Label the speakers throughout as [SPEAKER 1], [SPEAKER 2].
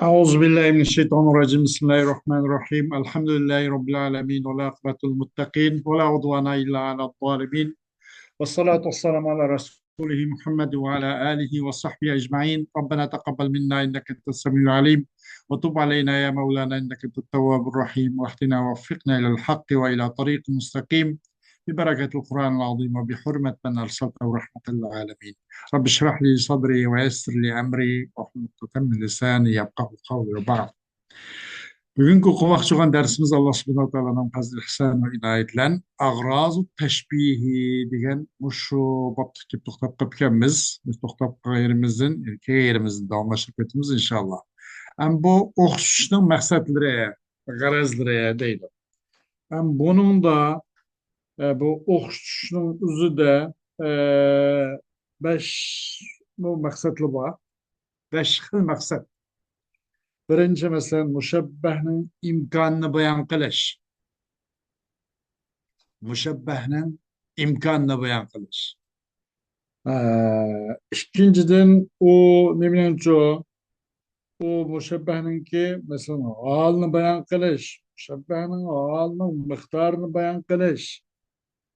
[SPEAKER 1] أعوذ بالله من الشيطان الرجيم بسم الله الرحمن الرحيم الحمد لله رب العالمين والعاقبة للمتقين ولا عدوان إلا على الظالمين والصلاة والسلام على رسوله محمد وعلى آله وصحبه أجمعين ربنا تقبل منا إنك أنت السميع العليم وتب علينا يا مولانا إنك أنت التواب الرحيم واهدنا ووفقنا إلى الحق وإلى طريق مستقيم ببركة القرآن العظيم وبحرمة من أرسلته رحمة للعالمين رب اشرح لي صدري ويسر لي أمري واحلل عقدة من لساني يفقهوا قولي وبعد. Bugünkü okumak çıkan dersimiz Allah subhanahu wa ta'ala'nın fazl ihsan ve inayetilen ağrazu teşbihi degan şu baptı ki to'xtab qolganmiz. Biz to'xtab qolganimizdan yerimizde davamlashib ketamiz inşallah. Hem bu o'qitishning maqsadlari, g'arazlari deydi. Hem bunun da bu o'qitishning o'zida besh bu maqsadlar bor. Besh xil maqsad. Birinci mesela müşebbehnin imkanını beyan kılış. Müşebbehnin imkanını beyan kılış. İkinciden o ne bileyim o müşebbehninki mesela halini beyan kılış. Müşebbehnin halinin miktarını beyan kılış.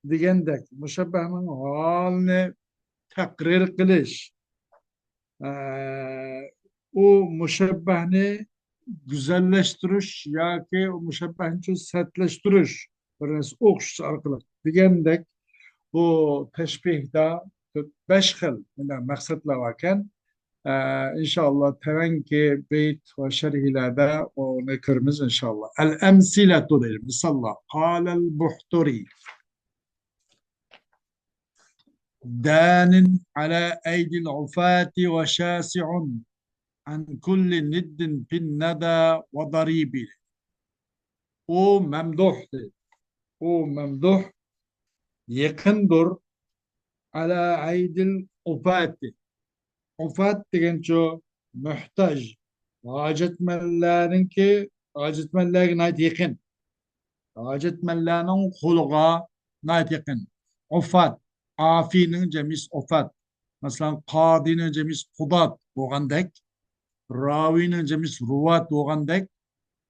[SPEAKER 1] Degandek müşebbehnin halini takrir kılış. Ee, o müşebbehni güzelleştiriş yoki mushabbahni sertlashtirish bir narsa o'qish orqali degandek bu tashbihda besh xil maqsadlar bor ekan. İnşallah tevenki beyt ve şerhlerde onu ko'ramiz inşallah. Al amsilatu deydi. Misallar. Qalal buhturi danin ala eydil ufati ve şasi'un an kulli niddin fin nada ve daribi. O memduhdir. O memduh yakındır ala aydil ufati. Ufat degan şu muhtaj. Hacetmenlerin ait yakın. Hacetmenlerin kulga ait yakın. Ufat. Afinin cemis ufat. Mesela qadinin cemis qudat bo'lgandek, ravinin cemis ruvat bo'lgandek,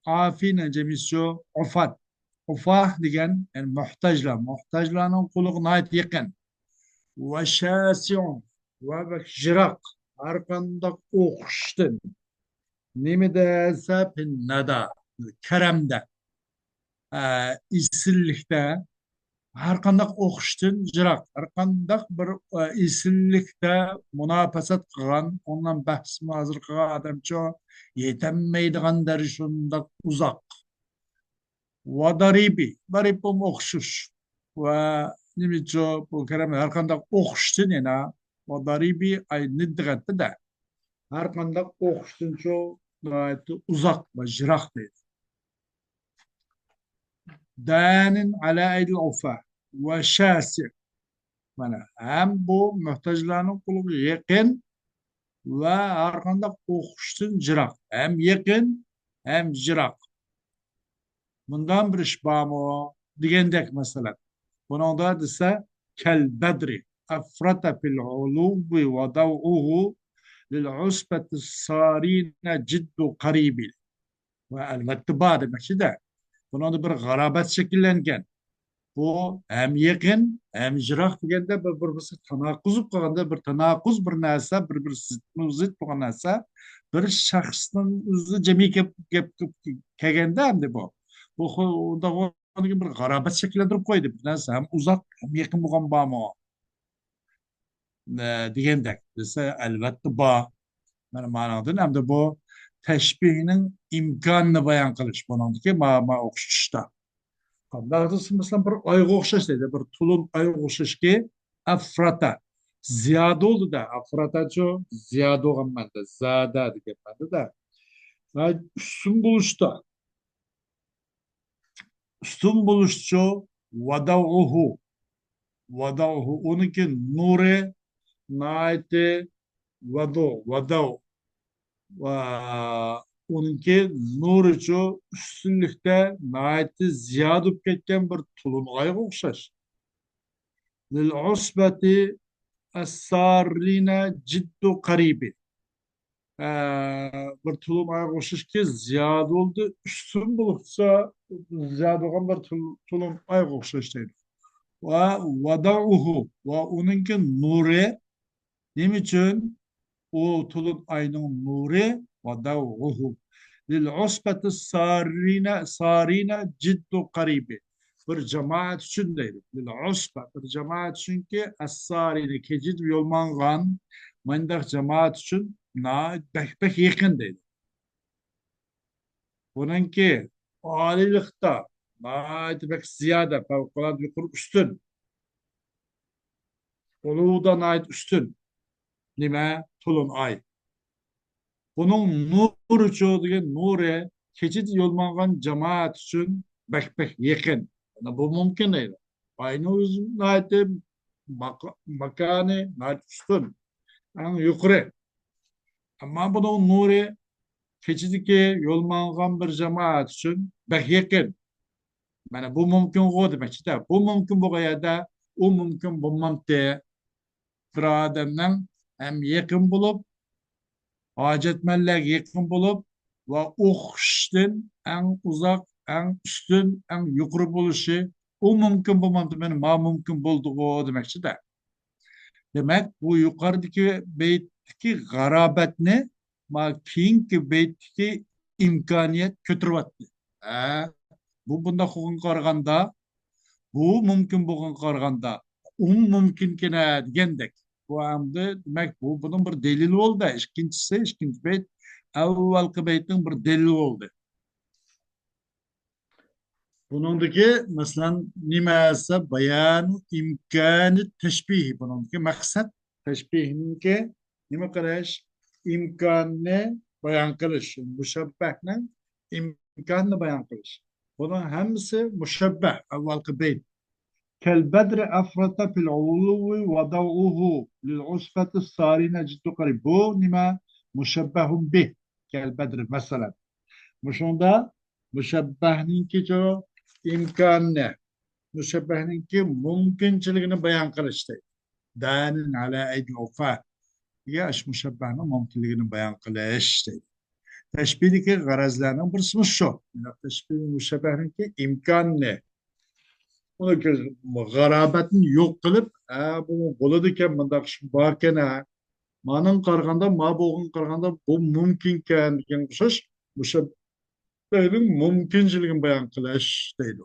[SPEAKER 1] afinin cemis şu ufat. Ufah degan yani muhtajlar. Muhtajlarning quliga ait yakın. Ve şasi'un ve jirak har qanday o'qishdan nimada nada karamda isillikda har qanday o'qishdan jiroq har qanday bir isillikda munopasat qilgan ondan bahs hozir qilgan odamcha yetolmaydigan darajada uzoq va darib o'xshash va nimacha bu karam har qanday o'qishdan yana va daribi ay nidratda har qanday o'qishdan uzoq va jiroq deydi. Danin ala aydil ufa ve şasi. Mana hem bu muhtojlarning quliga yaqin va har qanday o'qishdan jiroq. Hem yaqin hem jiroq. Bundan bir ish bormi degandek masalan. Buningda desa kal badri afrata fil ulubi va daw'uhu lil usbati sarina jiddu qaribi. Ve albatta bor demakchi-da. Buningda bir g'alobat shakllangan. Bu hem yakın hem jiroq deganda bir-birisi tanaqquz qilganda bir tanaqquz bir narsa bir zid bo'lgan narsa bir shaxsning o'zi jami kelganda hamda bu undagi bir g'arobat shakllantirib qo'ydi. Bir narsa ham uzoq ham yaqin bo'lgan bormi degandek desa albatta bor. Mana ma'nodan hamda bu tashbihning imkonini bayon qilish buniki ma o'qishda. Dağıtısı mesela bir ayga o'xshash deydi. Bir tulun ayga o'xshash ki afrata. Ziyada oldu da. Afrata şu ziyada olgan manda. Zada degan manda da. Va ustun bo'lishda. Ustun bo'lishcho vadauhu. Vadauhu. Onunki nuri naiti vadau. Va onunki nuri şu üstünlükte naiti ziyade bo'lib ketgan bir tulun ayga o'xshash. Lil usbati as-sarrina jiddu qaribi. bir tulum aya okşaşki ziyade oldu. Üstün bulupsa ziyade olan bir tulum aya okşaştaydı. Ve vada'uhu ve onunki nuri ne için o tulum ayının nuri vada'uhu lil usbeti sarina ciddu karibi. Bir cemaat için deydi. Lil usbet bir cemaat için ki as-sarine kecid yolmangan mandak cemaat için na pek yakın deydi. Bununki alilikta na pek ziyade fevkalade yukarı üstün. Oluğudan ait üstün. Nime? Tulun ay. Bunun nuru çoğu degan nure keçid yolmangan cemaat için pek yakın. Yani bu mümkün değil. Aynı özün ait makanı ait üstün. Yani yukarı. Ama bunun nuru keçidiki yolmangan bir cemaat için pek yakın. Yani bu mümkün o demek işte. Bu mümkün bu da o mümkün bulmam diye bir adamdan hem yakın bulup hacetmeller yakın bulup ve o işten en uzak, en üstün, en yukarı buluşu o mümkün bulmam benim ma mümkün bulduğu o demek işte. Demek bu yukarıdaki beytteki garabet ne? Ma keyinki beytteki imkaniyet kötürüvattı. Bu bunda hukukun qaraganda bu mümkün bo'lgan qaraganda mümkünkine degandek bu hamda demak bu bunun bir delili oldu. İkinci beyt avvalgi beytning bir delili oldu. Bunundaki mesela nimasi bayanu imkani teşbih bunundaki maksat teşbihinki nima qilish imkonni bayon qilish mushabbahni imkonni bayon qilish. Bunun hammasi mushabbah avvalgi beyt. كالبدر أفرط في العلو وضوءه للعصفة الصارنة جد قريب بو نما مشبه به كالبدر مثلا مشوندا مشبهنينki جو imkan ne? Müşebbehinki mümkünçülüğünü beyan kılıştı. Danin ala eydi ufa. Yaş müşebbehinin mümkünlüğünü beyan kılıştı. Teşbihdeki garazlarının bir kısmı şu. Teşbih müşebbehinki imkan ne? Onu garabetin yok kılıp bu bo'ladikan bundaq ish borkan manin qaraganda ma bo'lg'in qaraganda bu mumkinkan degan o'xshash o'sha mumkinchiligini bayon qilish deydi.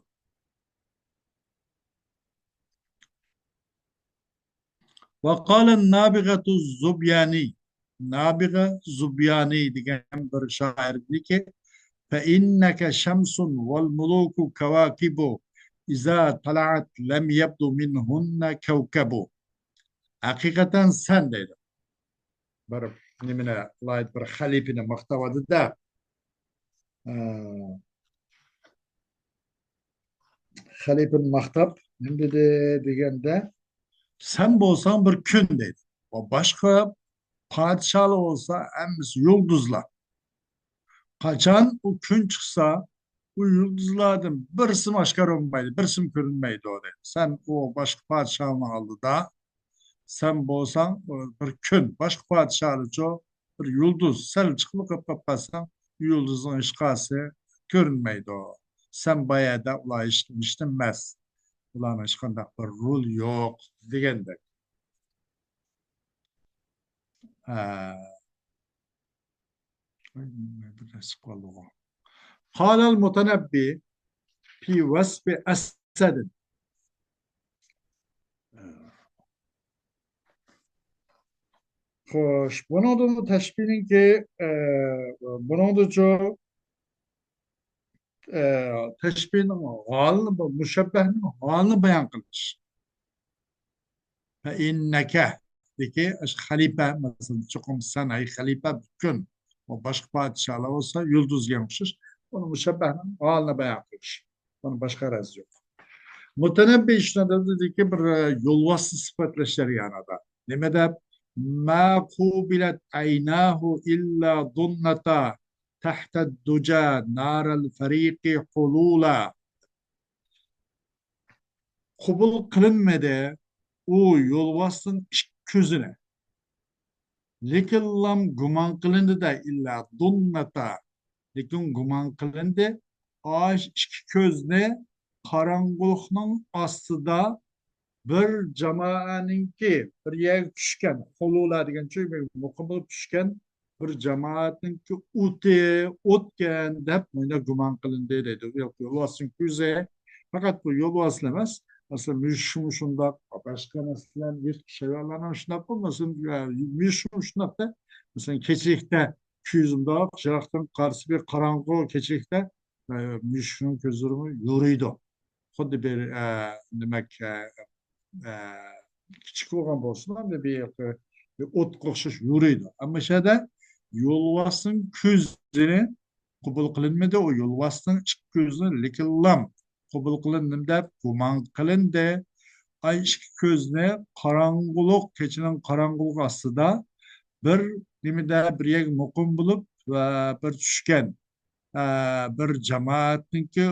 [SPEAKER 1] وقال النابغة الزبياني نابغة زبياني degan bir shoir ki فإنك شمس والملوك كواكب إذا طلعت لم يبدو منهن كوكب Hakikaten sen deydi. Bir nimine layık bir halifine muhtavadı da halifin mahtab ne dedi degende sen bolsan bir gün dedi. O başka padişahlı olsa emsi yıldızlar. Kaçan o gün çıksa bu yıldızlardan birisi aşkar olmaydı, birisi görünmeydi o dedi. Sen o başka padişahını aldı da sen bolsan bir gün başka padişahlı çok bir yıldız sen çıkıp kapatsan yıldızın ışkası görünmeydi o. Sen bayağı da ulaşmıştın mes. Ulan ışkanda bir rol yok degende. قال المتنبي في وصف أسد خوش bunun da teşbihin ki bunun da çok teşbihin halini müşebbehinin halini beyan kılmış. Fe inneke peki halife mesela çokum sanayi halife bütün o başka padişahlar olsa yıldız gelmiştir. Onu müşebbehinin halini beyan kılmış. Onun başka razı yok. Mutenebbi işine de dedi ki bir yolvası sıfatlaşları yani da. Nemede ma kubilet aynahu illa dunnata tahta duca naral fariki hulula. Kubul kılınmadı o yolvasın közüne. Lekin lam gumon qilindi da illa dunnata. Lekin gumon qilindi. Osh ikki ko'zni qorong'ulikning ostida bir jamoaninki bir yerga tushgan qo'llar degan muqim bo'lib tushgan bir jamoatninki o'tgan deb menda gumon qilindi deydi. Yo'lboshning ko'zi faqat bu yo'lboshli emas. Masalan, shundoq boshqa masalan hayvonlar ham shundoq bo'lmasin. Shundoqda masalan kechlikda ko'zimdoq jiroqdan qarshi bir qorong'u kechlikda mushukning ko'zlari yo'riydi. Xuddi bir demak e, kichik bo'lgan bo'lsin ham bir o'tga o'xshash yo'riydi. Ammo shada yo'lboshning ko'zini qabul qilinmadi. U yo'lboshning ikki ko'zini likillam qabul qilindim deb gumon qilindi. Ay ikki ko'zni qorong'ulik kechining qorong'ulik ostida bir nimada bir yer muqim bo'lib va bir tushgan bir jamoatniki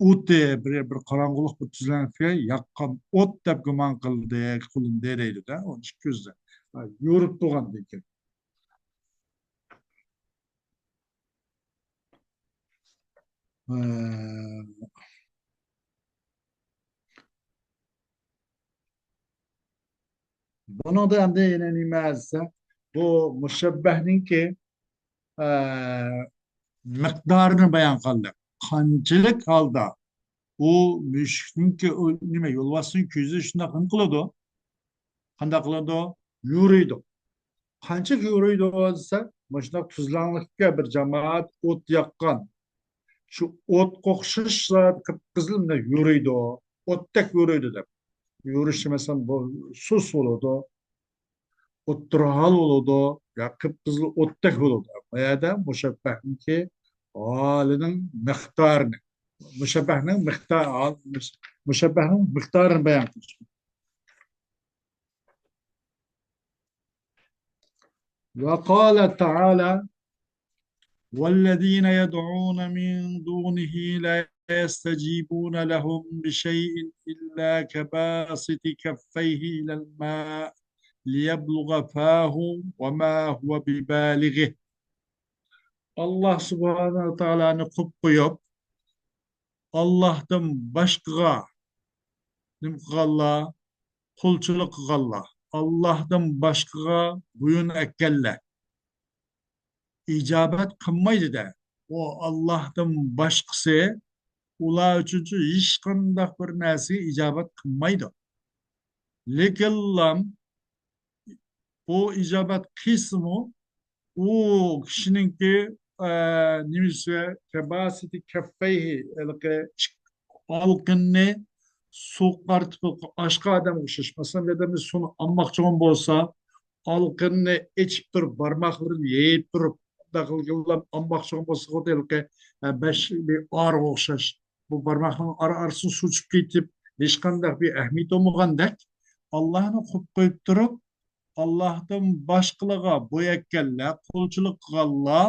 [SPEAKER 1] o'ti bir qorong'ulik bir tuzlanishga yaqqan o't deb gumon qilindi deydida o'n ikki ko'zda yo'rib turgandan keyin buni da endi yana nima desa bu mushabbahningki miqdorini bayon qildi qanchalik holda u mushukningki nima yo'lboshning ko'zi shunaqa qiladi qanday qiladi yo'riydi qancha yo'riydi desa mana shunaqa tuzlanlikka bir jamoat o't yoqqan shu o'tga o'xshash qip qizil yo'riydi o'tdek yo'riydi deb yurishi masalan bu sus bo'ladi o'ttirahal bo'ladi yo qip qizil o'tdek bo'ladi bu yerda mushabbahniki holining miqdorini mushabbahning miqdorini bayon qilish وقال تعالى والذين يدعون من دونه لا يستجيبون لهم بشيء إلا كباسط كفيه إلى الماء ليبلغ فاه وما هو ببالغه Allah subhanahu wa ta'ala'nı qıp qo'yib Allohdan boshqaga nim qilganlar qulchilik qilganlar Allohdan boshqaga bo'yin ekkanlar ijobat qilmaydi-da u Allohdan boshqasi ular uchun hech qanday bir narsaga ijobat qilmaydi lekin bu ijobat qilsinmi u kishiningki nimasi kabasiti kaffayhi olqinni suv qartib boshqa odamga o'xshash masalan odam suvni olmoqchi bo'lsa olqinni ichib turib barmoqlarini yeyib turib olmoqchi bo'lsa bir orga o'xshash bu barmoqning orasini suv chiqib ketib hech qanday bir ahamiyat bo'lmagandek Allohni qo'yib qo'yib turib Allohdan boshqalarga bo'yakkanlar qo'lchilik qilganlar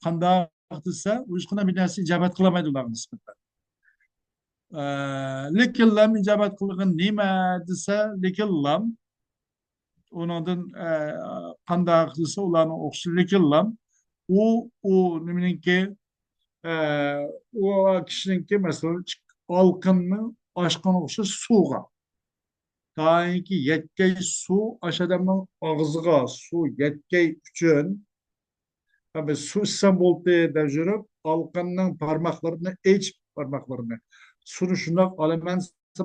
[SPEAKER 1] qanday desa hech qanday bir narsa ijobat qilolmaydi ularga nisbatan lekin lam ijobat qilgan nima desa lekin lam undan qanday desa ularni o'xshash lekin lam u nimaniki u kishiniki masalan olqinni oshqanga o'xshash suvga doimki yetkay suv o'sha odamning og'ziga suv yetkay uchun suv ichsam bo'ldi deb yurib olqinning barmoqlarini echib barmoqlarini suvni shundoq olaman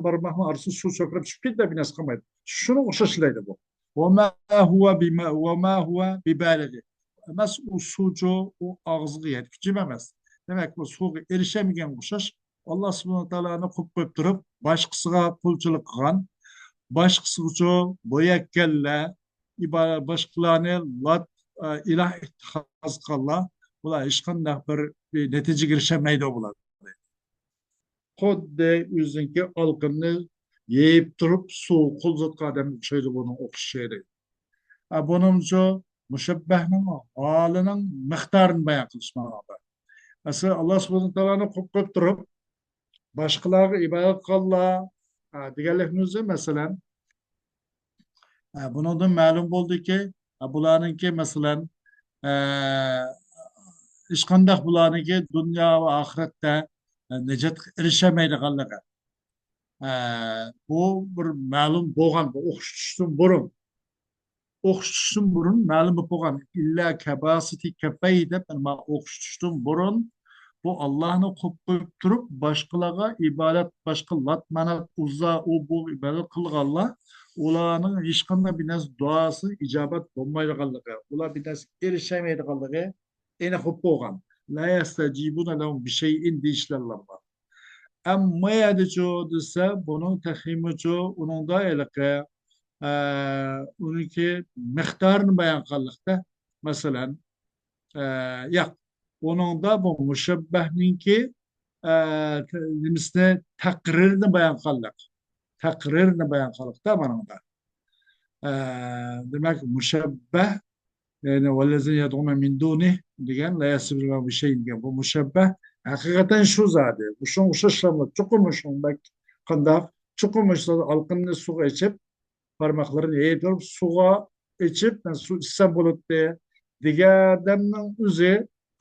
[SPEAKER 1] barmoqni orasiga suv so'kirib chiqib ketdi bir narsa qilmaydi shuni o'xshashlaydi bu emas u suvchi u og'ziga yetkichi emas demak bu suvga erishamagan o'xshash alloh subhana taoloni qo'yib qo'yib turib boshqasiga qulchilik qilgan boshqasi uchun bo'yakkanlar iborat boshqalarni lat iloh ittihoz qilganlar bular hech qanday bir natijaga erishamaydi bular xuddi o'ziniki olqinni yeyib turib suv qo'lzotgan odamga o'xshaydi buni o'xshaydi buning uchun mushabbahning holining miqdorini bayon qilishmoqda masalan alloh subhana taoloni qo'yib qo'yib turib boshqalarga ibodat qilganlar deganlikni o'zi masalan bundan ma'lum bo'ldiki Bularınki mesela e, ishqandoq bularniki dunyo va oxiratda najot erishmaydiganligi. Bu bir ma'lum bo'lgan, bu o'qish tushishdan burun ma'lum bo'lib bo'lgan illa kabasiti kafay deb nima o'qish tushishdan burun bu Allohni qo'yib turib boshqalarga ibodat, boshqa lat manat uzza u bu ibodat qilganlar ularning hech qanday bir narsa duosi ijobat bo'lmaydiganligi, ular bir narsa erishamaydiganligi aniq bo'lib bo'lgan. La yastajibuna lahum bi shay'in deyishlar bor. Amma yadichu desa bunun tahimichu uningda iliqi uniki miqdorini bayon qildiqda. Masalan, yo'q, uningda bu mushabbahninki nimasini taqririni bayon qildik. Taqririni bayon qildiqda manada. Demak, mushabbah yani vellezine yed'une min dunih degan la yasbiru bir şey degan bu mushabbah haqiqatan shu zodi. Bu shunga o'xshashlar chuqur shunday qandoq chuqur olqinni suvga ichib parmaklarini yeyib turib suvga ichib suv ichsam bo'ladi deganning o'zi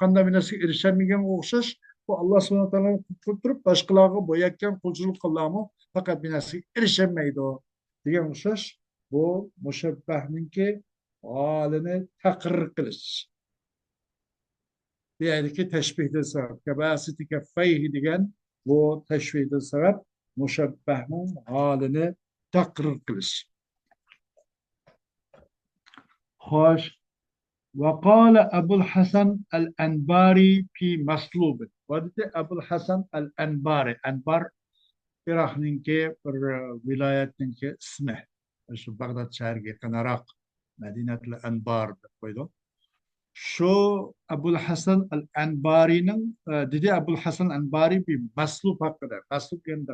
[SPEAKER 1] qanday bir narsaga erishamagan o'xshash. Bu Alloh subhanahu taoloni qilib turib boshqalarga bo'yakkan qulchilik qilami faqat bir narsaga erishamaydi degan o'xshash. Bu mushabbahninki halini taqrir qilish. Diğerdeki teşbihde sebep. Kebasiti keffeyhi degan bu teşbihde sebep muşebbehnin halini takrir kılış. Hoş. Ve kâle Ebul Hasan el-Enbari fi maslubin. Ve dedi Ebul Hasan el-Enbari. Enbar Irak'ninki bir vilayetninki ismi. Şu Bağdat şehri yakın Irak. Medine'l Enbar koydu. Şu Ebul Hasan el-Enbari'nin dedi Ebul Hasan el-Enbari bir maslub hakkında. Maslub yani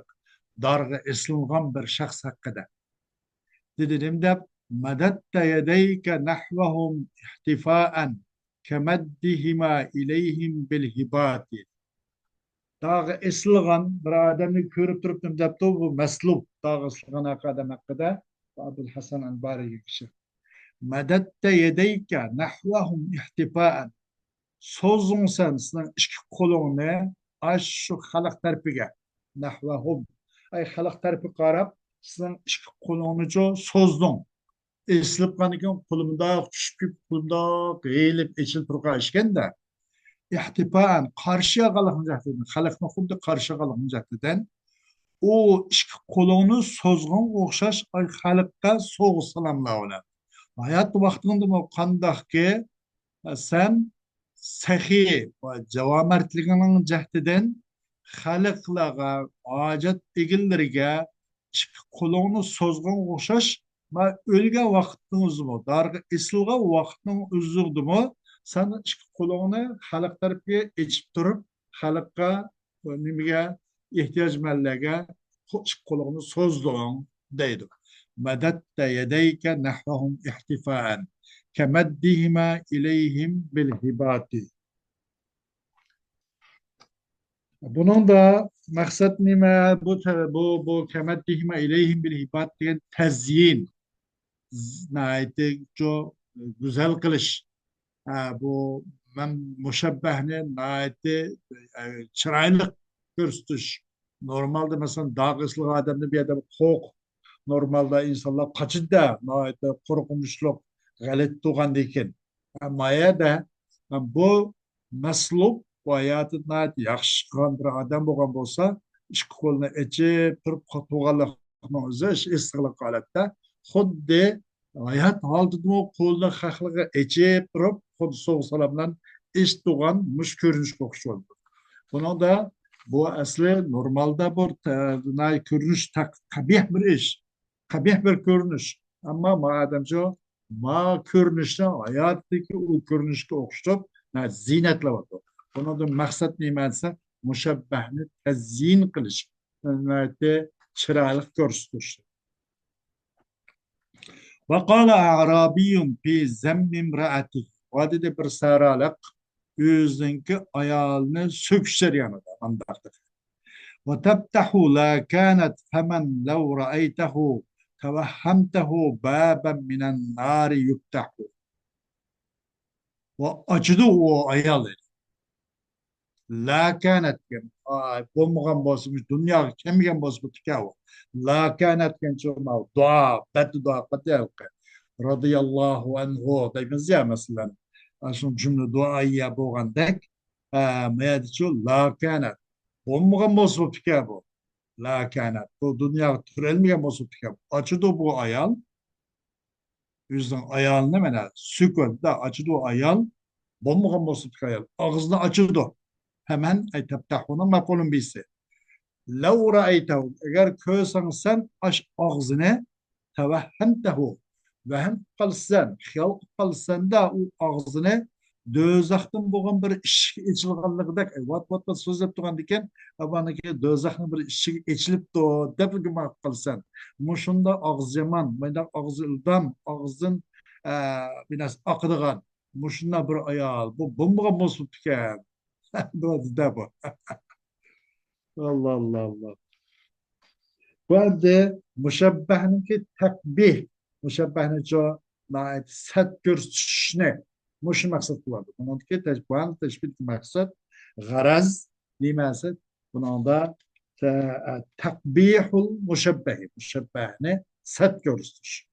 [SPEAKER 1] darga ısılgan bir şahs hakkında. Dedi de medatta yedeyke nahvahum ihtifaen kemeddihima ileyhim bil hibati. Dağı ısılgan bir adamı görüp durup demdepti bu maslub. Dağı ısılgan adam hakkında Ebul Hasan el-Enbari kişi. Medatta yedeyke nahvahum ihtifaen. Sozun sen sizin iki kolunu aş şu halk tarafıga nahvahum. Ay halk tarafı qarab sizin iki kolunucu sozdun. Eslip qaniken kolumda düşüp kolumda qeyilip eçil turqa işkende. İhtifaen karşıya qalıncaktı. Halkın xuddi karşıya qalıncaktı. O iki kolunu sozgun oxşaş ay halkka soğuk salamla ona. Hayat vaxtında mı qandaq ki sen sahiy va javomartligining jahdidan xalqlarga hojat egillariga qo'lini so'zgan o'xshash va o'lgan vaqtingizmi darga esilgan vaqtning o'zigdimi san ikki qo'lini xalq tarafiga ichib turib xalqqa nimaga ehtiyojmandlarga ikki qo'lini so'zding deydi. Madatta yadayka nahvahum ihtifaan kemeddihima ileyhim bil hibati. Bunun da maksat nime bu kemeddihima ileyhim bil hibat diyen tezyin naiti çok güzel kılış. Bu ben müşebbehne naiti çıraylık görsütüş. Normalde mesela dağ ıslık adamda bir adam kork. Normalde insanlar kaçıda naiti korkumuşluk galet tuğan diken. Maya da bu meslub bu hayatında yaxşı qilgan bir adam bo'lgan bo'lsa ikki qo'lni ichib turib tuğanlikni o'zi istiqlik holatda xuddi hayat holatida qo'lni haqliga ichib turib xuddi so'g' salam bilan ish tuğan mush ko'rinishga o'xshab bo'ldi. Buni da bu asli normalda bir ko'rinish qabih bir ish, qabih bir ko'rinish. Ammo madamcha ma ko'rinishni hayotdagi u ko'rinishga o'xshab ziynatlab bunun maksat neyse müşebbehni tezyin kılış. Yani çırağlık görsütür. Ve kâle a'rabiyyum fi zemmi imraati. O dedi bir saralık yüzünki ayalını söküşler yanında. Andardır. Ve tebtahu la kânet femen lev ra'aytehu tevahhamtehu bâben minen nâri yubtahu. Açıdı o ayal. La kanet gen. Bulmagan bozmuş. Dünya kemigen bozmuş tikav. La kanet gen çoğma. Dua. Beddua. Beddua. Radıyallahu anhu. Deymiz ya mesela. Aşın cümle duayı boğan dek. Meyadiço. La kanet. Bulmagan bozmuş tikav. La kanet. Bu dünya türelmeyen bozmuş tikav. Açıdı bu ayal. Yüzden ayağın ne mene? Sükun da açıdı o ayal. Bulmagan bozmuş tikav. Ağzını açıdı. Hemen tebtahuna makulun bisi. لو رأيته eğer kösen sen aş ağzını tevehhemtehu vehem kalsen hiyal kalsen da o ağzını dözaktan boğan bir iş içilganlıqdak vat söz dep turgan diken abaniki dözakın bir işi içilip do dep gima kalsan muşunda ağız yaman mayda ağız ildam ağzın binas akıdıgan muşunda bir ayal bu bomba bozuldu diken bu Allah Allah Allah. Bende müşebbehniki tekbih. Müşebbehni co naet set görüşüne. Muş maksat kullandı. Bunun ki tecbühan teşbih maksat garaz limaset. Bunun da tekbihul müşebbehi. Müşebbehni set görüştür.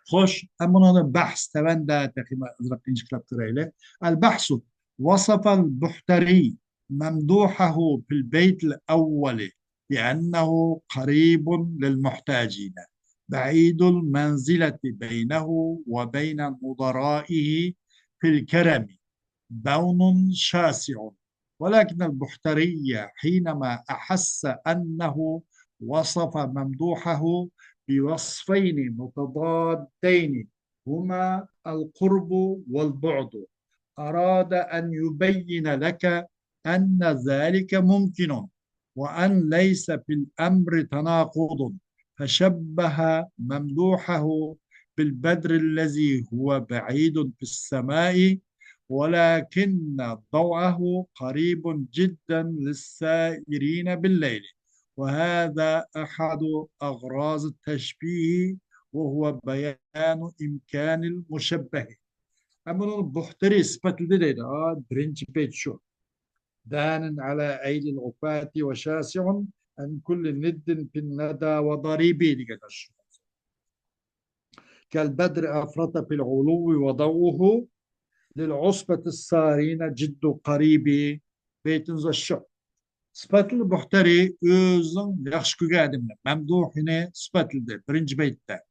[SPEAKER 1] Hoş. Ama bunun da bahs. Teven de tekima ızrakınç klaptırayla. El bahsu. وصف البحتري ممدوحه في البيت الأول بأنه قريب للمحتاجين بعيد المنزلة بينه وبين نظرائه في الكرم بون شاسع ولكن البحتري حينما أحس أنه وصف ممدوحه بوصفين متضادين هما القرب والبعد أراد أن يبين لك أن ذلك ممكن وأن ليس في الأمر تناقض فشبه ممدوحه بالبدر الذي هو بعيد في السماء ولكن ضوءه قريب جدا للسائرين بالليل وهذا أحد أغراض التشبيه وهو بيان إمكان المشبه أما البحتري صفت لدينا برنج بيت شو دان على أيدي الغفاة وشاسع عن كل ند في الندى وضريبي كالبدر أفرط في العلو وضوءه للعصبة السارين جد قريبي بيت الشو صفت البحتري özün yaxşı kögədimle memduhine sıfatlıdır birinci beytte.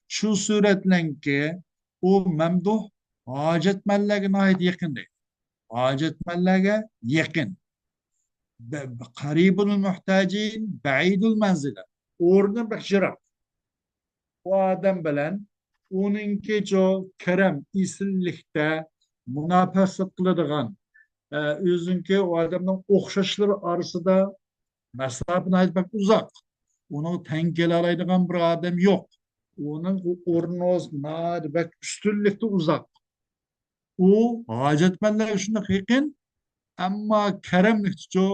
[SPEAKER 1] Şu suretlenki o memduh hacetmellege ait yakın değil. Hacetmellege yakın. Karibul muhtacin ba'idul menzile. Orada bakşırak. O adam bilen onunki co kerem isillikte münafasat kılıdığan özünki o adamın okşaşları arasında mesafını aytmak uzak. Onu tenkele alaydıgan bir adam yok. Onun ornoz, nadir, bak üstünlükte uzak. O hacetmenler şunda yakın ama keremlikçe,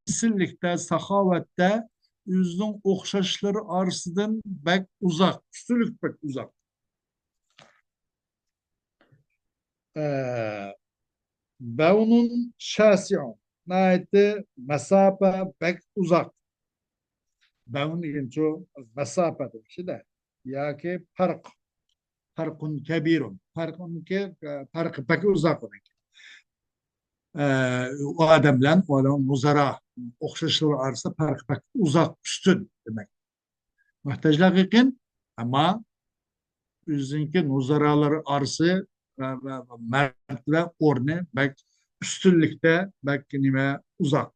[SPEAKER 1] isillikte, sahavette yüzün okşaşları arasından bak uzak. Üstünlük bak uzak. Beunun şasiyon. Nayette mesafe bak uzak. Beun için mesafe demişti de. Ya ki farkun kebirun. Farkun ki fark bak uzak. O adamla o adam muzara okşaşları arasında fark bak uzak üstün demek. Muhtaçlar yakın ama üzerinki muzaraları arası mertle orne bak üstünlükte bak nime uzak.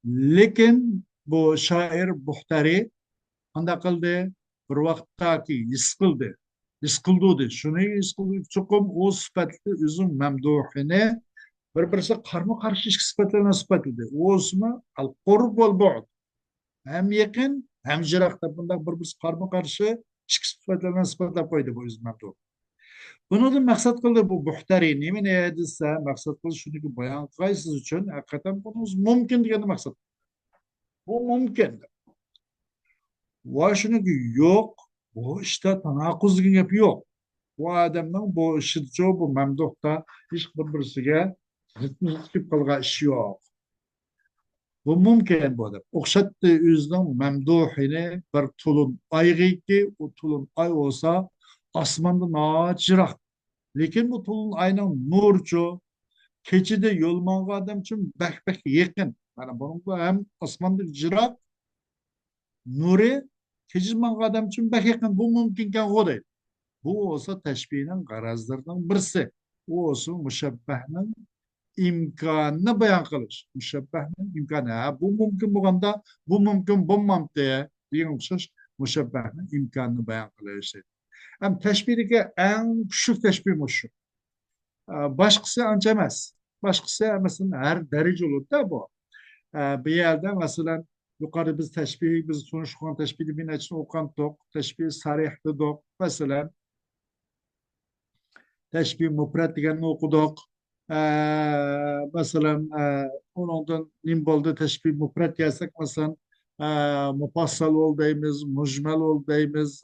[SPEAKER 1] Lekin bu şair Buhtari anda kıldı bir vakittaki yıskıldı. Yıskıldı. Şunu yıskıldı. Çokum o sıfatlı üzüm memduhine bir-birisi karma karşı sıfatlarına sıfat edildi. O osma al qurb vel bu'd. Hem yakın hem jirakta bunda bir-birisi karma karşı sıfatlarına sıfatlap koydu bu üzüm memduh. Bunu da maksat kıldı bu Buhtari. Nemin edilse maksat kıldı şunu ki bayan kayısız için hakikaten bunun mümkün diye maksat. Bu mümkün. Ve şunu ki yok. Bu işte tanakuz gibi yok. Bu adamın bu işitçi bu memduhta hiç bir-birisiga zıtmı kılga işi yok. Bu mümkün bu adam. Okşattığı yüzden memduhini bir tulun ayğı ki o tulun ay olsa asmanda naçırak. Lekin bu tulun ayının nurcu keçide yolmanğa adam için bek yakın. Yani bunun bu hem asmanda cırak nuri keçizmanğa adam için bek yakın. Bu mümkünken o değil. Bu olsa teşbihinin garazlarından birisi. Bu olsun müşebbehinin imkanını bayan kılış. Müşebbehinin imkanı. Ha, bu mümkün bo'lganda bu mümkün bo'lmam diye degan o'xshash müşebbehinin imkanını bayan kılış. Hem teşbihdeki en küçük teşbih şu. Başkası anca emas. Başkası mesela her derece olur da bu. Bir yerde mesela yukarı biz teşbih, biz konuşkan teşbihli bir neçin okan tok, teşbih sarihli dok. Mesela teşbih mufret deganini o'qidik. Masalan, ondan nim bo'ldi teşbih mufret desak masalan mufassal ol deymiz, mujmal ol deymiz,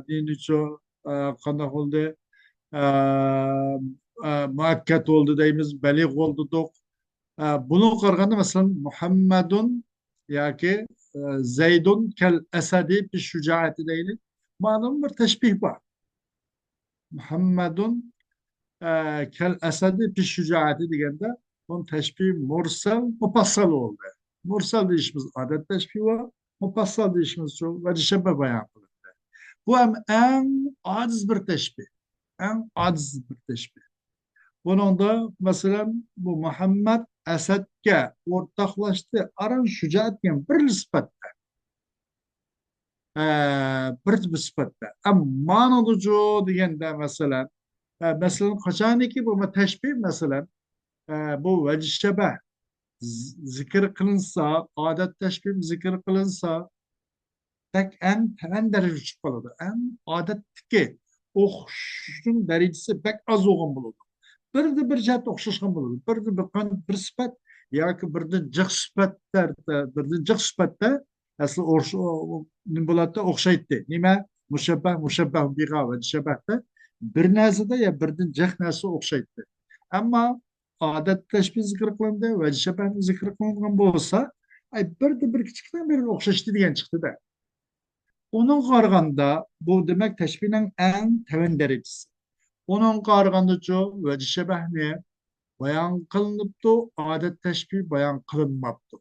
[SPEAKER 1] dinicho qanday bo'ldi? Muakkat oldu deymiz, belig oldu dok. Bunu qaraganda masalan Muhammedun yoki Zeydun kel esadi bi şucaati deylik. Ma'lum bir teşbih var. Muhammedun kel esedi pi şücaati degende onun teşbih mursal mupassal oldu. Mursal deyişimiz adet teşbih var. Mupassal deyişimiz çok ve şebbe bayan kılındı. Bu hem en aciz bir teşbih. En aciz bir teşbih. Bunun da mesela bu Muhammed Esed'ke ortaklaştı. Aran şücaat diyen bir nispetle. Bir nispetle. Ama manalıcı degende mesela kaçaniki bu teşbih mesela bu vecih şebeh zikir kılınsa, adet teşbih zikir kılınsa tek en derece çıkıp kalır. En adetteki okşuşun derecesi pek az olan bulur. Bir de bir cihet okşuşkan bulur. Bir de bir sıfat ya ki bir de cık sıfatlar bir de cık sıfatta asıl nimbulatda okşaydı. Nime? Muşebbeh biga ve şebehte bir nezide ya birden cık nesi okşaydı. Ama adet teşbih zikir kılındı ve şebeh zikir kılıngan bolsa ay bir de bir küçükten bir okşaştı diyen çıktı da. Onun qaraganda bu demek teşbihinin en teven derecesi. Onun qaraganda çoğu ve şebehni bayan kılınıptı, adet teşbih bayan kılınmaptı.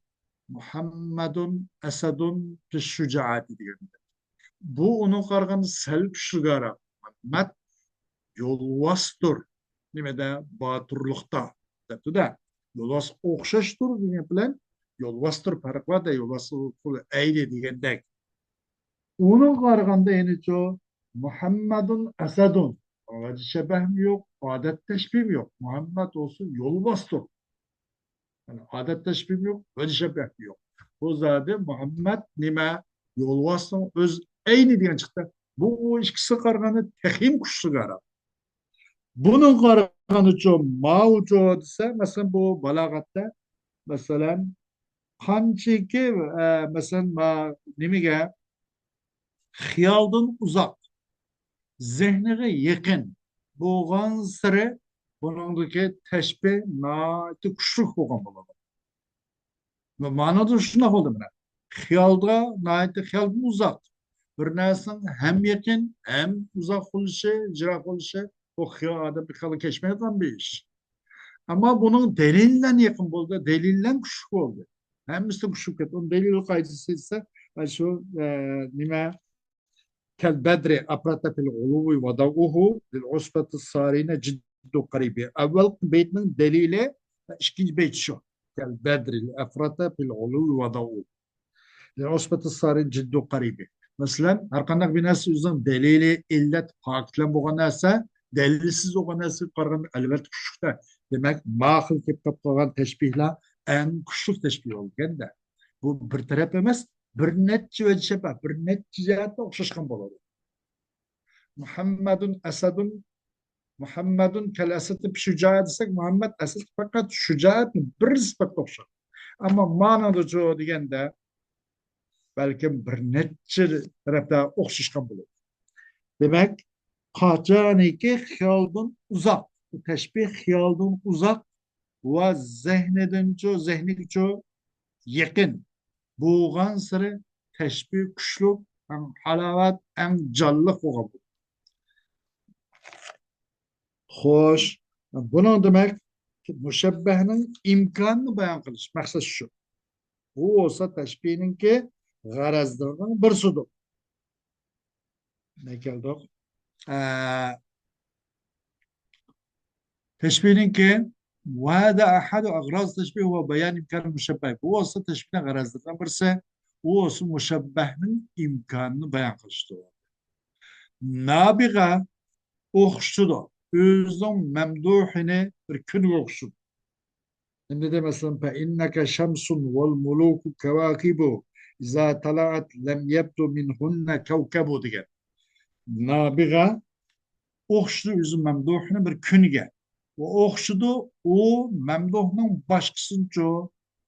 [SPEAKER 1] Muhammedun Esedun şücaati diyor. Bu onun qaraganda sel güçlügara. Muhammed yolvastur. Nimede baturlukta. Dedi de yolvas okşaştır diye bilen yolvastur fark var da yolvas eğri diyendek. Onun qaraganda yani çoğu Muhammedun Esedun. Ağacı şebeh mi yok, adet teşbih mi yok. Muhammed olsun yolu bastır. Yani adet teşbih mi yok, ağacı şebeh mi yok. O zaten Muhammed nime yolu bastır, öz eyni diyen çıktı. Bu o ikisi qaraganda tehim kuşsu qara. Bunun qaraganda çoğu maucu dese, mesela bu balagatta mesela kançiki mesela nimige xiyaldan uzak. Zehnine yakın boğan sıra bunundaki teşbih naiti kuşluk boğan buladı. Ve manada şuna oldu bana. Hiyalda naiti hiyaldan uzak. Bir nesin hem yakın hem uzak oluşu, cirak oluşu o hiyalda bir kalı keşmeden bir iş. Ama bunun delillen yakın oldu, delillen kuşluk oldu. Hem işte kuşluk etti. Onun delil kaydısı ise şu nime كالبدر أبرت في الغلو وضوءه للعصبة الصارين جد قريبة. أول بيت من دليله إشكيل بيت شو كالبدر أفرت في الغلو وضوءه للعصبة الصارين جد قريبة. Mesela arkanak bir nasıl uzun delili illet haklen bu nasa delilsiz o nası kargan elbet küçükte demek mahıl kip kapkagan teşbihle en küçük teşbih olgen de bu bir taraf emez bir netçi ve şebah bir netçi cihatta okşaşkan boladı. Muhammedun Esedun Muhammedun kel esedi şücaat desek Muhammed Esed fakat şücaat bir sıfat okşar. Ama manada çoğu degende belki bir netçi tarafta okşaşkan boladı. Demek Kaçaniki xiyoldan uzak. Bu teşbih xiyoldan uzak ve zehniga yakın. Buğan sırı teşbih kuşluk, en halavat, en canlılık oğabu. Hoş. Bunu demek ki müşebbehinin imkanını bayan kılış. Maksat şu. Bu olsa teşbihinin ki garazdırının bir sudur. Ne geldi? Ee, teşbihin ki وهذا أحد أغراض التشبيه هو بيان إمكان المشبه. Bu olsa teşbihin garazdırından birisi. Bu olsa müşebbehinin imkanını bayan kılıştı. Nabiga o'qishchidir. O'zining mamduhini bir kun o'qishib. Endi demasam fa innaka shamsun wal muluku kawakibu iza tala'at lam yabdu minhunna kawkabu degan. Nabiga o'qishni o'zi mamduhini bir kuniga. Va o'qishdi u mamduhning boshqasincha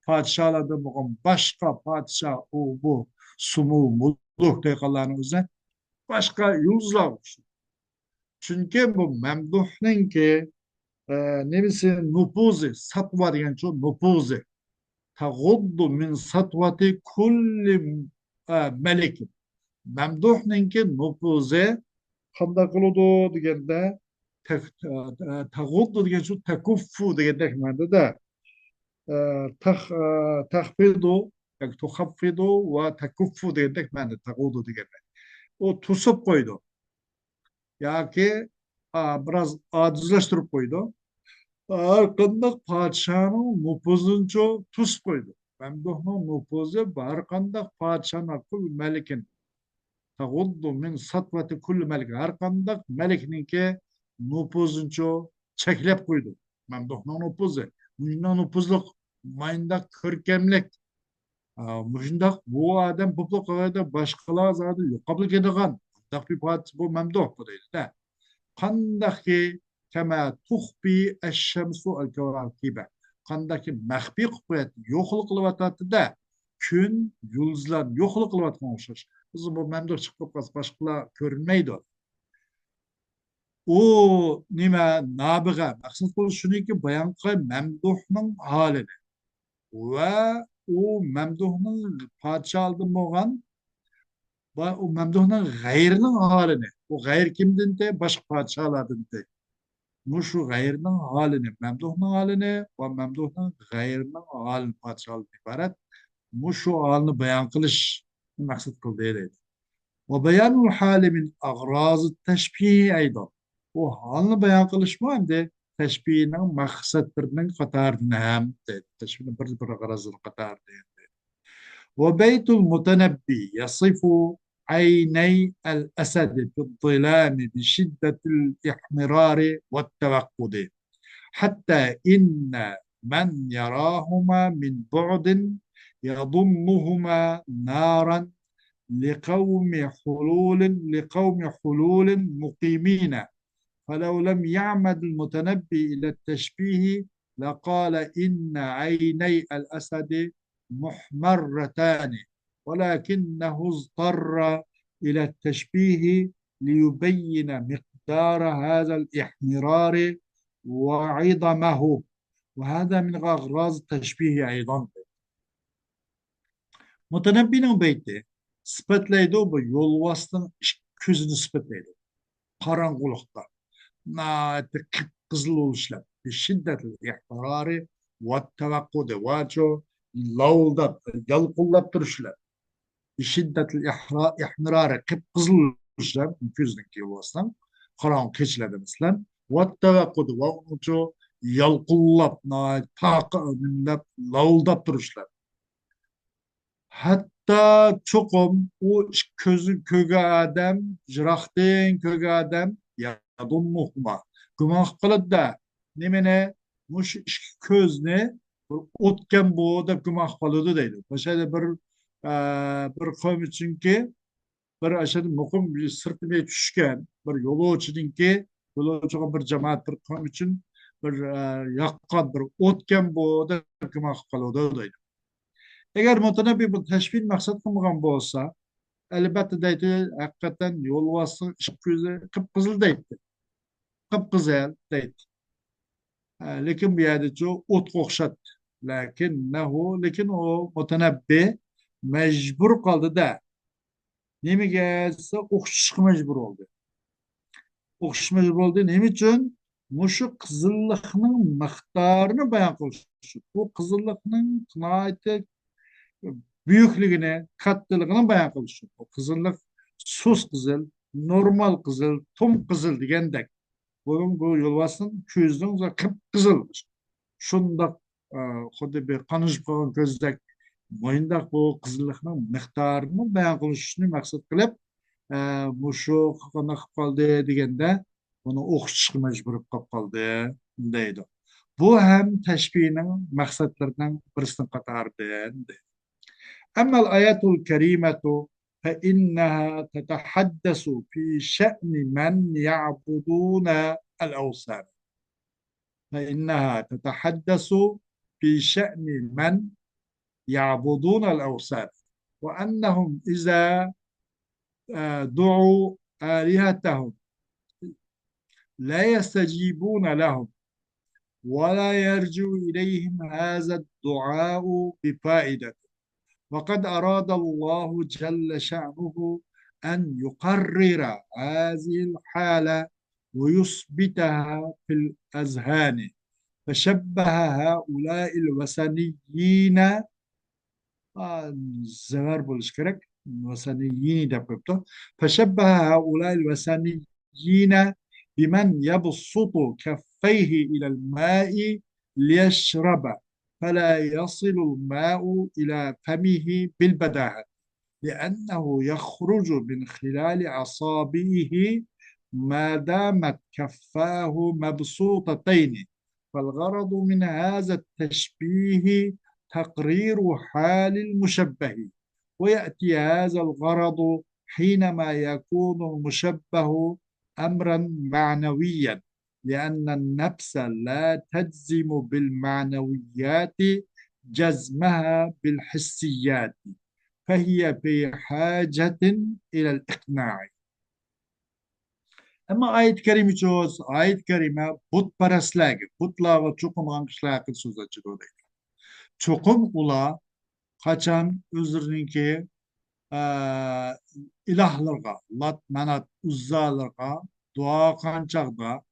[SPEAKER 1] podsholarda bo'lgan boshqa podsho u bu sumu muluk deganlarni o'zi boshqa yulduzlar o'qishdi. Chunki bu mamduhninki nemisi nupuzi, satva degan şu nupuzi. Taguddu min satvati kulli melikin. Memduhninki nupuzi qanday qiladi deganda taguddu degan şu takuffu degandek ma'noda tahfidu yoki tuhaffidu va takuffu degandek ma'no taguddu deganda. O to'sib qo'ydi yoki biroz ojizlashtirib qo'ydi. Barqandaq podshoning nupuzuncha tus qo'ydi. Mamduhning nupuzi barqandaq podshoning kul malikin tag'uddu min satvati kulli malik. Har qandaq malikniki nupuzuncha cheklab qo'ydi. Mamduhning nupuzi. Mujindan nupuzliq, mayndaq ko'rkamlik. Mujindak bu odam bupliq boshqalar zodi yo'qolib ketadigan. Bundaq bir podsho bu mamduh bu deydi. Qandaqki kama tuhbi ash-shamsu al-kawakiba. Qandaki maxfiy quvvat yo'qlik qilyotadi-da, kun, yulduzlar yo'qlik qilyotgan o'xshash. Biz bu mamduh chiqib qolsa boshqalar ko'rinmaydi. U nima nabiga maqsad bo'lish shuniki bayon qilgan mamduhning holini va u mamduhning podsho oldin bo'lgan va u mamduhning g'ayrining holini. U g'ayr kimdan de boshqa podsholardan de. Muşu gayrının halini, memduhun halini ve memduhun gayrının halini parçalı ibaret. Muşu halini beyan kılış maksat kıldığı değil. Ve beyanul hali min agrazı teşbihi aydan. O halini beyan kılış mı hem de teşbihinin maksatlarının katarını hem de. Teşbihinin bir agrazını katarını. وبيت المتنبي يصف عيني الأسد في الظلام بشدة الإحمرار والتوقد حتى إن من يراهما من بعد يظنهما نارا لقوم حلول مقيمين فلو لم يعمد المتنبي إلى التشبيه لقال إن عيني الأسد محمرتان ولكنه اضطر إلى التشبيه ليبين مقدار هذا الإحمرار وعظمه وهذا من أغراض التشبيه أيضا. Mutanabbi'nin beyti sıfatlaydı bu yolvasının közünü sıfatlaydı. Karanlıkta. Naati kıpkızıl oluşlar. Bir şiddetle ihtarari ve tevakkude vaço lavulda yalqullab turishlar. Bir şiddetle ihmirari kıpkızıl oluşlar. Közünki yolvasının karanlık keçilerde mesela. Ve tevakkude vaço yalqullab naati lavulda turishlar. Hatta çokum o köge adam, jiraxten köge adam yadun muhma. Gümah kılıp da nemene muş közni otken bu da gümah kılıdı deydi. Mesela bir kavim için ki bir aşağıda mukum bir sırtmaya düşken bir yolu için ki yolu çıkan bir cemaat bir kavim için bir yakkan bir otken bu da gümah kılıdı deydi. Eğer mutanabbi bu teşbih maksat kılmagan bolsa, Elbette deydi, hakikaten yol bastı, ışık gözü kıpkızıl deydi. Kıpkızıl deydi. Lekin bu yerde çoğu ot okşat. Lekin o mutenebbi mecbur kaldı da. Nemi gelse okşuşuk mecbur oldu. Okşuş mecbur oldu. Nemi için? Muşu kızıllıkның miktarını bayan kılışıyor. Bu kızıllıkның kınayeti büyüklüğüne, katlılığını bayan kılışıyor. O kızıllık sus kızıl, normal kızıl, tum kızıl degendek. Bunun bu yolvasının küzdüğün kıpkızıl. Şundak xuddi bir qanışıp qalgan ko'zdek mo'yindoq bu qizillikning miqdorini bayon qilishni maqsad qilib shu qanday qilib qoldi deganda buni o'qitishga majbur qilib qoldi deydi. Bu ham tashbihning maqsadlaridan birisining qatoridan. أما الآيات الكريمة فإنها تتحدث في شأن من يعبدون الأوثان. فإنها تتحدث في شأن من يعبدون الأوثان وأنهم إذا دعوا آلهتهم لا يستجيبون لهم ولا يرجو إليهم هذا الدعاء بفائدة. وقد أراد الله جل شأنه أن يقرر هذه الحالة ويثبتها في الأذهان، فشبه هؤلاء الوثنيين الزغار بالشكرك الوثنيين دببته فشبه هؤلاء الوثنيين بمن يبسط كفيه إلى الماء ليشرب فلا يصل الماء إلى فمه بالبداهة لأنه يخرج من خلال أصابعه ما دامت كفاه مبسوطتين. فالغرض من هذا التشبيه تقرير حال المشبه، ويأتي هذا الغرض حينما يكون المشبه أمرا معنويا، لأن النفس لا تجزم بالمعنويات جزمها بالحسيات، فهي بحاجة إلى الإقناع. Ama ayet-i kerime çoğuz, ayet-i kerime putperestlerge, putlarga çokuman kişilerge söz açık odaydı. Çokum ula kaçan özürünki ilahlarga, Lat, Manat, Uzzalarga dua kançakda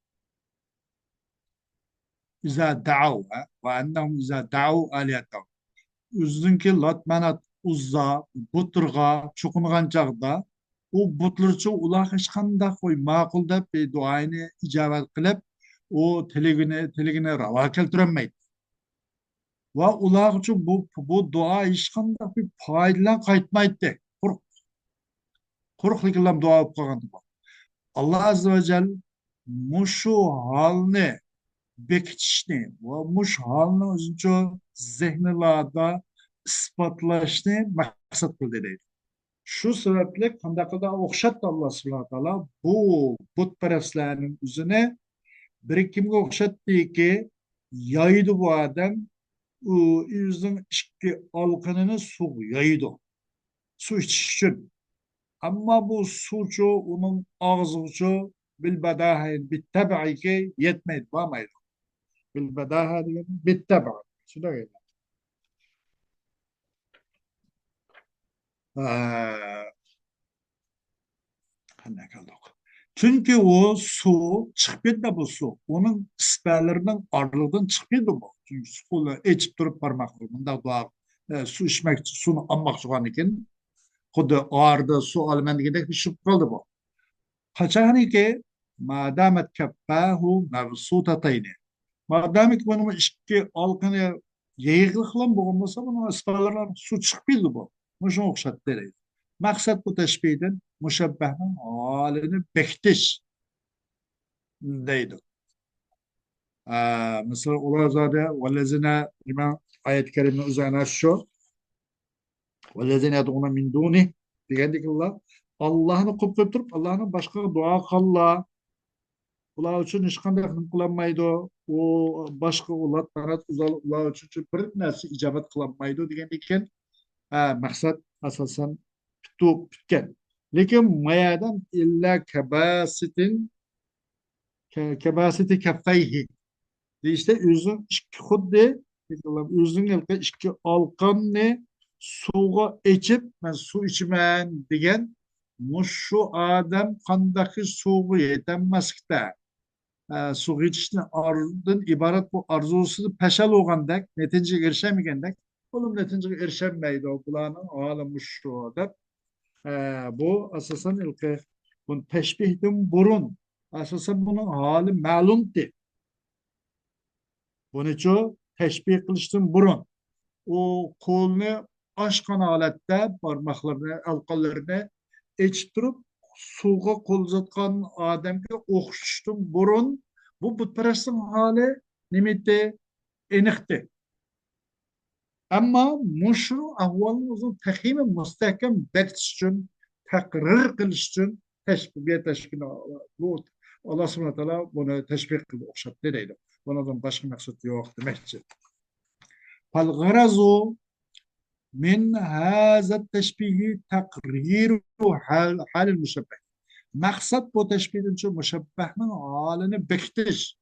[SPEAKER 1] iza da'u ve ennehum iza da'u aliyatav. Özürünki Lat, Manat, Uzza, Buturga çokuman çağda o butlarcha ular hech qanday qo'y ma'qul deb duoyini ijobat qilib u tiligini ravo keltirolmaydi va ular uchun bu duo hech qanday bir foydalan qaytmaydi quruqlik bilan duo bo'lib qolganda alloh azza va jal mushu holni bekitishni va mush holni o'zicha zehnlarda isbotlashni maqsad qildi deydi. Şu sebeple kandakada okşattı Allah subhanahu teala bu putperestlerin üzerine bir kimge okşattı ki yaydı bu adam yüzün iki alkanını su yaydı. Su içişin. Ama bu suçu onun ağzıcı bilbedahe bitteba'i ki yetmeydi. Vamaydı. Bilbedahe diye bitteba'i. Şuna göre. Qanday qildik? Chunki u suv chiqib ketdi bu suv. Uning sipalarning orliqdan chiqib ketdi bu. Chunki suvni ichib turib bormoqda. Bunda suv ichmoqchi, suvni olmoqchi bo'lgan ekan. Xuddi orda suv olaman degandek tushib qoldi bu. Qachoniki madamat kappahu mabsutatayni. Madamik bunun ikki olqini yeyig'liqlan bo'lgan bo'lsa, buni sipalardan suv chiqib keldi bu. Shunga o'xshatdi. Maksat bu teşbihden müşebbehnin halini bektiş deydi. Mesela olar zade vellezine İmam ayet-i kerimenin üzerine şu vellezine yad'una min duni degendik Allah'ını kutlayıp durup Allah'ın başka dua kalla ular için hiç qanday kılanmaydı. O başka ular tanat ular için bir narsa icabet kılanmaydı degendikken maksat asasen bitgan. Lekin mayadan illa kabasiti kaffayhi. İşte üzüm iki xuddi üzüm iki alqanni suvga içip ben su içmen degan şu adam qandaqi suvga yetenmezlikte su içishni iborat bu arzusini pashal bo'lgandek natijaga erishamagandak bo'lib natijaga erishamaydi bularning olimi shu deb bu asosan bu tashbihdan burun asosan buning holi ma'lumdi. Bunuchu teşbih qilishdan burun u qo'lni ochgan holatda barmoqlarini halqalarini echib turib suvga qo'l uzatgan odamga o'xshashdan burun bu butparastning holi nimada aniqdi. Ammo mushu ahvolni o'zi tahimi mustahkam bekitish uchun taqrir qilish uchun bu Alloh subhanahu va taolo buni tashbih qilib o'xshatdi deydi. Bundan boshqa maqsad yo'q demakchi. فالغرض من هذا التشبيه تقرير حال المشبه. مقصد bu teşbihden şu müşebbehnin halini bekitiş.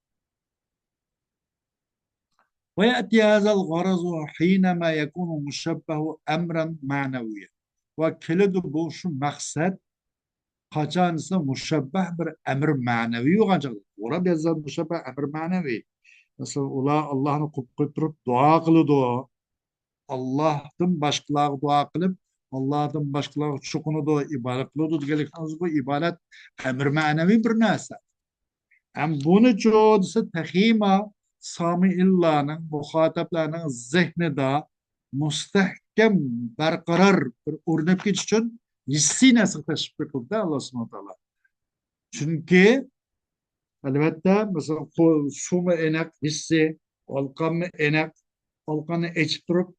[SPEAKER 1] ويأتي هذا الغرض حينما يكون مشبه أمرا معنويا. وكلد bu şu maksat kaçansa müşebbeh bir emir manevi olacak. Orada yazılan müşebbeh emir manevi. Mesela Allah'ını kutlayıp dua kılıdı. Allah'tan başkaları dua kılıp Allah'tan başkaları çokunu da ibadet kılıdı. Gelikiniz bu ibadet emir manevi bir neyse. Hem bunu çoğusu tehima Sami illa'nın, muhataplarının zihninde müstehkem, berkarar bir örnek için hissi nasıl teşbih kıldı Allah subhanahu wa ta'ala. Çünkü elbette mesela su mu enek hissi, alkan mı enek, alkanı içip durup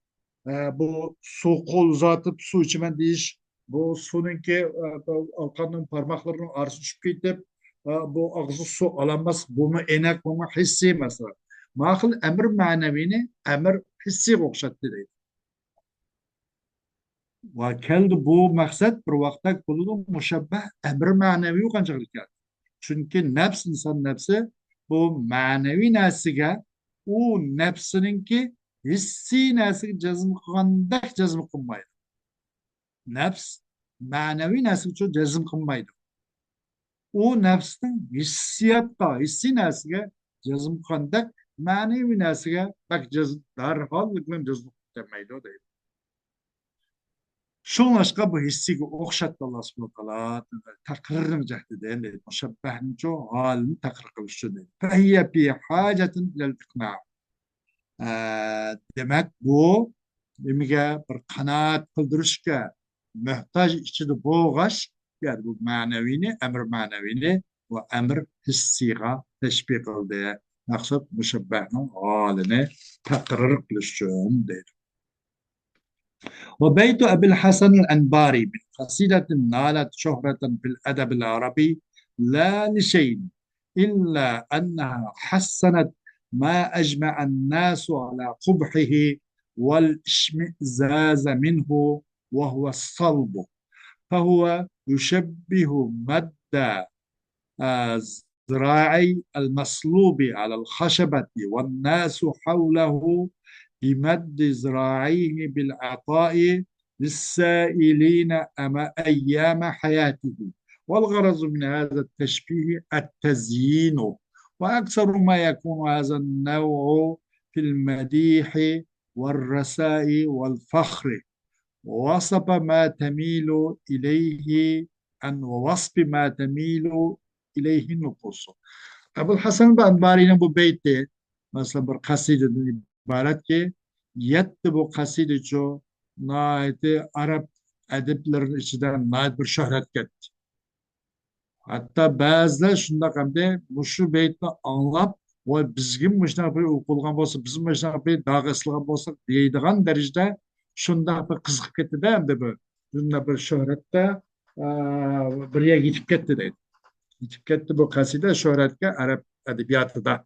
[SPEAKER 1] bu su kol uzatıp su içmen deyiş, bu sununki alkanın parmaklarının arası düşüp gidip bu ağzı su alamaz, bu mu enek, bu mu hissi mesela. Makul emir manevini emir hissi okşattı deydi. Ve keldi bu maksat bir vakta kuludu müşebbeh emir manevi okancaklık yani. Çünkü nefs insan nefsi bu manevi nesige o nefsininki hissi nesige cezim kılgandak cezim kılmaydı. Nefs manevi nesige çok cezim kılmaydı. O nefsin hissiyatta hissi nesige cezim kılgandak manevi nesige bak cezim darhal cezim kılmaydı o değil. Şunlaşqa bu hissiga o'xshatdi Alloh subhanahu va taolo taqrirni jahdida endi mushabbahning shu holini taqrir qilish uchun dedi. Fahiya fi hajatin ilal iqna. Demak bu nimaga bir qanoat qildirishga muhtoj ichida bo'lg'ash yani bu ma'naviyni amr ma'naviyni va amr hissiga tashbih qildi. Maqsad mushabbahning holini taqrir qilish uchun dedi. وبيت أبي الحسن الأنباري من قصيدة نالت شهرة في الأدب العربي لا لشيء إلا أنها حسنت ما أجمع الناس على قبحه والاشمئزاز منه وهو الصلب فهو يشبه مد ذراعي المصلوب على الخشبة والناس حوله بمد ذراعيه بالعطاء للسائلين أيام حياته والغرض من هذا التشبيه التزيين وأكثر ما يكون هذا النوع في المديح والرثاء والفخر ووصف ما تميل إليه ووصف ما تميل إليه النفوس. أبو الحسن الأنباري bu beyti mesela bir kasidedir ibaret ki yetti bu kaside çoğu naiti Arap ediplerinin içinden nait bir şöhret getti. Hatta bazılar şunda kamde bu şu beytini anlap ve bizgin müşna bir okulgan bolsa bizim müşna bir dağı ıslıgan bolsa deydiğen derecede şunda bir kızık gitti de hem de bu. Şunda bir şöhrette bir yere gidip gitti deydi. Gidip gitti bu kaside şöhretke Arap edebiyatıda.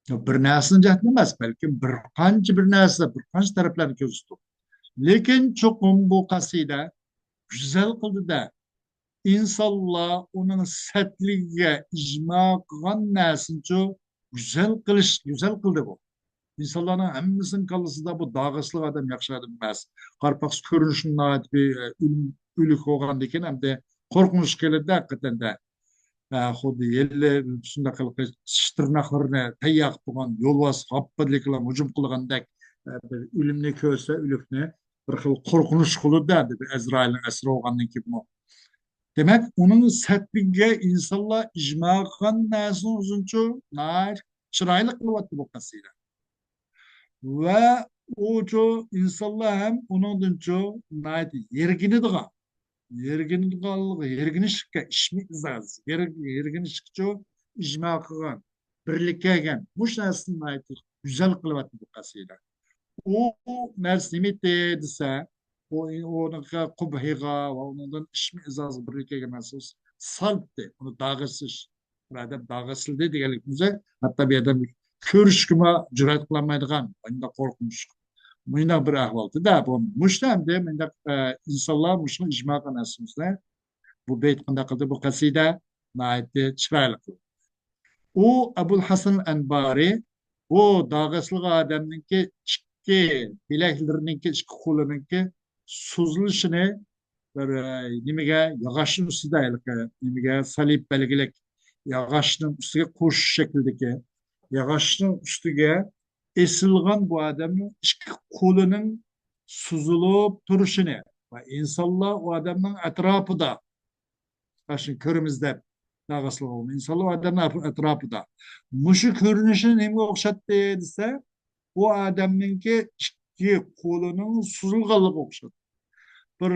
[SPEAKER 1] Bir narsani jahdlamas balkim bir qancha narsa bir qancha taraflarni ko'z tutdi. Lekin çokum bu kaside güzel kıldı da insanlar onun sertliğe icma kılan nesince güzel kıldı bu. İnsanların hemmisinin kalısı da bu dağıslık adam yakşı adam emas. Karpaks görünüşünün ait bir ülük olgan deken hem de korkunç geldi hakikaten de. Xuddi yerler shunday qilib tirnoqlarini tayoq bo'lgan yo'lbars g'apparliklar hujum qilgandek bir o'limni ko'rsa o'likni bir xil qo'rqinch qiladi dedi Azrailning asri olgandan keyin. Demak, uning satbiga insonlar ijmo qilgan narsani o'zincha chiroyli qilyapti bu qasida. Va o'sha insonlar ham uningdancha yerginadigan yerginishga ishmizaz yerginishga ijmo qilgan birlikka kelgan bu narsani aytib güzel qilyapti bu qasida. U narsa nima desa o'nika qubhiga va undan ishmizaz birlikka kelgan narsa salbdi uni dag'isish adam dag'isildi deganlik o'zi hatto bir odam ko'rishga jur'at qilolmaydigan bunday qo'rqinch bundaq bir ahvolda bu mushtamda bundaq insonlar mushuni ijmo qilmasizlar bu beyt qanday qildi bu qasida chiroyli u Abul Hasan Anbari bu dağıslık adamınki ikki bileklerininki ikki qo'lininki so'zilishini bir nimaga yog'ochni ustida nimaga salib belgilik yog'ochning ustiga qo'shish shaklidagi yog'ochning ustiga esilgan bu adamning ikki qo'lining suzilib turishini va insonlar u odamning atrofida Başın körümüzde dağıslı olma. İnsanlar adamın etrafında. Muşu görünüşü neyine okşattı dese o adamınki iki kolunun suzulgalık okşattı. Bir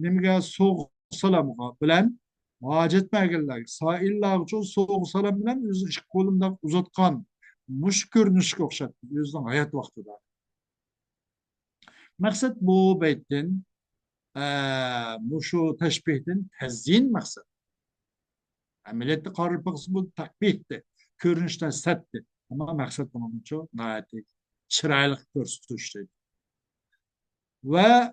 [SPEAKER 1] nemige soğuk salamı bilen hacet mergeller. Sahiller çok soğuk salam bilen iki kolundan uzatkan muş görünüşü okşattı. Yüzden hayat vakti da. Maksat bu beytin muşu teşbihtin tezyin maksat. Ameliyatda qarılpaqsı bu takbihdi. Görünüşten sətti. Ama maksat bunun için nayeti çıraylık görsütüştü. Ve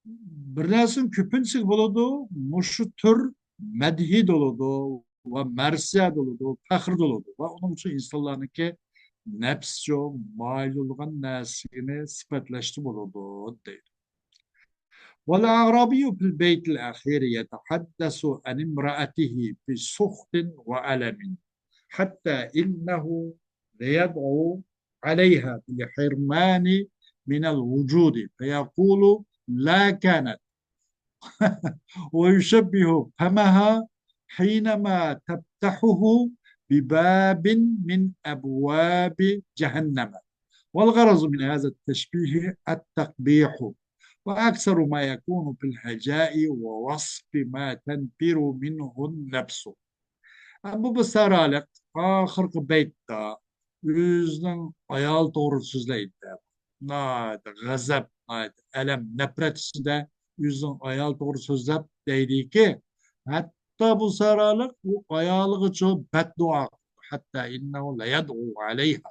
[SPEAKER 1] bir narsin köpünsük buludu, muşu tür medhi doludu ve mersiye doludu, fakir doludu. Ve onun için insanlarınki nefsçe, mail olgan nesini sıfatlaştı buludu deydi. والأعرابي في البيت الأخير يتحدث عن امرأته بسخط وألم حتى إنه ليدعو عليها بالحرمان من الوجود فيقول لا كانت ويشبه فمها حينما تفتحه بباب من أبواب جهنم والغرض من هذا التشبيه التقبيح وأكثر ما يكون في الهجاء ووصف ما تنفر منه النفس. Bu basaralık ahırkı beytta yüzden ayal doğru sözleydi. Gazap, elem, nefret içinde yüzden ayal doğru sözlep deydi ki hatta bu saralık bu ayalığı çok beddua hatta innehu la yad'u aleyha.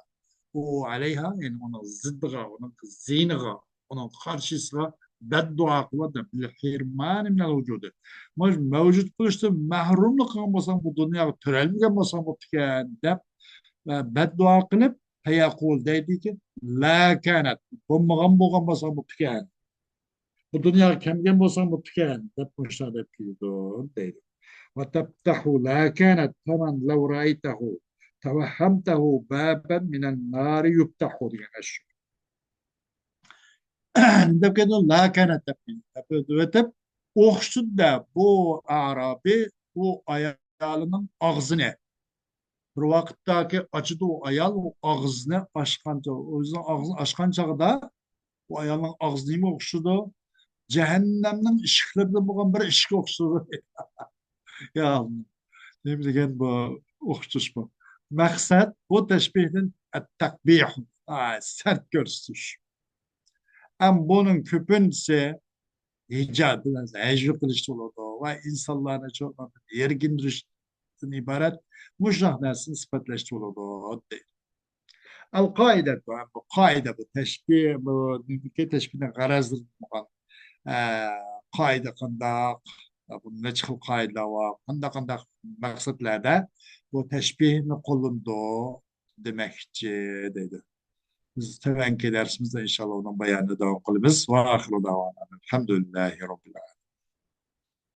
[SPEAKER 1] O aleyha yani onun zıddığa, onun ziniga, onun karşısına beddua kıladı. Bilhirman minel vücudu. Mas mevcut kılıştı mahrumluk olmasan bu dünyaya törelmeyecek olmasan bu tüken deyip beddua kılıp heyakul deydi ki la kanet. Bulmagan olmasan bu tüken. Bu dünyaya kemgen olsan bu tüken deyip müşahede ediyordu deydi. Ve tebtahu la kanet femen lev ra'ytehu tevehhemtehu baben minen nari yubtahu diyen eşya. ده كده لا كانت تبدو oxşud da bu Arabi o ayalının ağzını bir vakitteki açıdı o ayal o ağzını açkanca o yüzden ağzını açkanca da o ayalın ağzını mı oxşudu cehennemden ışıklarda bulan bir ışık oxşudu ya ne bileyim bu oxşuş bu maksat bu teşbihden takbih sert görsüş ama bunun köpünse icat biraz ecri kılıçlı oldu ve insanlarına çok yergin ibaret müşah nesini sıfatlaştı oldu. القاعدة bu قاعدة bu teşbih bu ki teşbihine garazdır bu qoida qandaq bu necha xil qoidalar bor qandaq qandaq maqsadlarda bu tashbihni qo'llandi demoqchi deydi. Biz tevanki darsimizda inshaalloh uning bayonini davom qilamiz. Va axiru davona alhamdulillahi robbil alamin.